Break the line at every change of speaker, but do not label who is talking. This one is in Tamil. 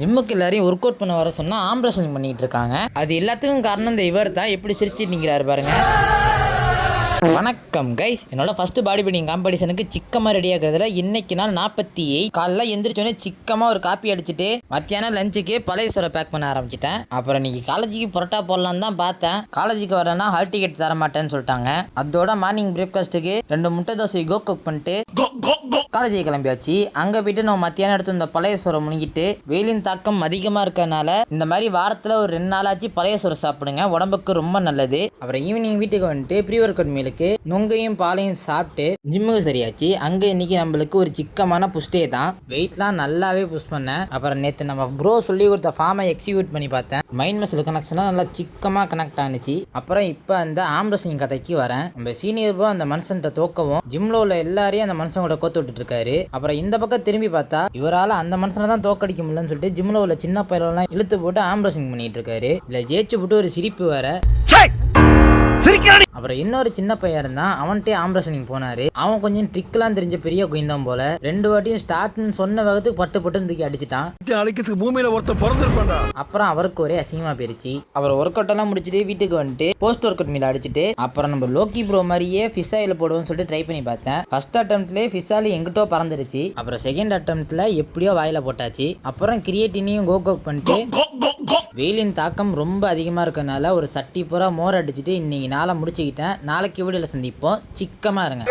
ஜிம்முக்கு எல்லாரையும் ஒர்க் அவுட் பண்ண வர சொன்னா ஆம்பரேஷன் பண்ணிட்டு இருக்காங்க. அது எல்லாத்துக்கும் காரணம் இந்த இவர் தான். எப்படி சிரிச்சிட்டு நிற்கிறாரு பாருங்க. வணக்கம் கைஸ், என்னோட ஃபர்ஸ்ட் பாடி பில்டிங் காம்படிஷனுக்கு சிக்கமாக ரெடி ஆகுறதுல இன்னைக்கு நாள் 48 காலைல எந்திரிச்சோடனே சிக்கமாக ஒரு காப்பி அடிச்சுட்டு மத்தியானம் லஞ்சுக்கு பழைய சோறை பேக் பண்ண ஆரம்பிச்சிட்டேன். அப்புறம் இன்னைக்கு காலேஜுக்கு பரோட்டா போடலான்னு தான் பார்த்தேன். காலேஜுக்கு வரலன்னா ஹால் டிக்கெட் தர மாட்டேன்னு சொல்லிட்டாங்க. அதோட மார்னிங் பிரேக்ஃபாஸ்ட்டுக்கு 2 முட்டை தோசை குக் பண்ணிட்டு காலேஜுக்கு கிளம்பியாச்சு. அங்கே போயிட்டு நம்ம மத்தியானம் எடுத்து இந்த பழைய சோறை முழுங்கிட்டு வெயிலின் தாக்கம் அதிகமாக இருக்கறனால இந்த மாதிரி வாரத்தில் ஒரு 2 நாளாச்சு பழைய சோறை சாப்பிடுங்க, உடம்புக்கு ரொம்ப நல்லது. அப்புறம் ஈவினிங் வீட்டுக்கு வந்துட்டு ப்ரீ ஒர்க் அவுட் மீலுக்கு நொங்கையும் பாலையும் சாப்பிட்டு ஜிம்முக்கு சரியாச்சு. அங்க இன்னைக்கு நம்மளுக்கு ஒரு சிக்கமான புஷ்டே தான். வெயிட்லாம் நல்லாவே புஷ் பண்ணேன். அப்புறம் நேற்று நம்ம ப்ரோ சொல்லி கொடுத்த ஃபார்மை எக்ஸிக்யூட் பண்ணி பார்த்தேன். மைண்ட் மசில் கனெக்ஷனாக நல்லா சிக்கமாக கனெக்ட் ஆனிச்சு. அப்புறம் இப்போ அந்த ஆம்பரசிங் கதைக்கு வரேன். நம்ம சீனியர் ப்ரோ அந்த மனுஷன்ட்ட தோக்கவும் ஜிம்ல உள்ள எல்லாரையும் அந்த மனுஷன் கூட கோத்து விட்டுட்டு இருக்காரு. அப்புறம் இந்த பக்கம் திரும்பி பார்த்தா இவரால் அந்த மனுஷனை தான் தோக்கடிக்க முடியலன்னு சொல்லிட்டு ஜிம்ல உள்ள சின்ன பயிரெல்லாம் இழுத்து போட்டு ஆம்பரசிங் பண்ணிட்டு இருக்காரு. இல்லை ஜெயிச்சு போட்டு ஒரு சிரிப்பு வேற. அப்புறம் இன்னொரு சின்ன பையன் இருந்தான், அவன்கிட்ட ஆம்பரேஷனிங் போனாரு. அவன் கொஞ்சம் ட்ரிக்லாம் தெரிஞ்ச பெரிய குயிந்தான் போல. 2 வாட்டியும் ஸ்டார்ட்னு சொன்ன வேகத்துக்கு பட்டு தூக்கி அடிச்சிட்டான்.
பூமியில ஒருத்தர் பிறந்திருப்பான்டா.
அப்புறம் அவருக்கு ஒரே அசிங்கமா போயிருச்சு. அப்புறம் ஒர்க் அவுட் எல்லாம் முடிச்சுட்டு வீட்டுக்கு வந்துட்டு போஸ்ட் ஒர்க் அவுட் மீல் அடிச்சுட்டு அப்புறம் நம்ம லோக்கி ப்ரோ மாதிரியே ஃபிஷ் ஆயில் போடுவோம்னு சொல்லிட்டு ட்ரை பண்ணி பார்த்தேன். ஃபர்ஸ்ட் அட்டம்ப்ட்லேயே ஃபிஷ் ஆயில் எங்கிட்டோ பறந்துருச்சு. அப்புறம் செகண்ட் அட்டம்ப்ட்ல எப்படியோ வாயில போட்டாச்சு. அப்புறம் கிரியேட்டினையும் கோக் பண்ணிட்டு வெயிலின் தாக்கம் ரொம்ப அதிகமா இருக்கனால ஒரு சட்டி பூரா மோர் அடிச்சுட்டு இன்னைக்கு நாளை முடிச்சுக்கிட்டேன். நாளைக்கு வீடியோல சந்திப்போம். சிக்கமா இருங்க.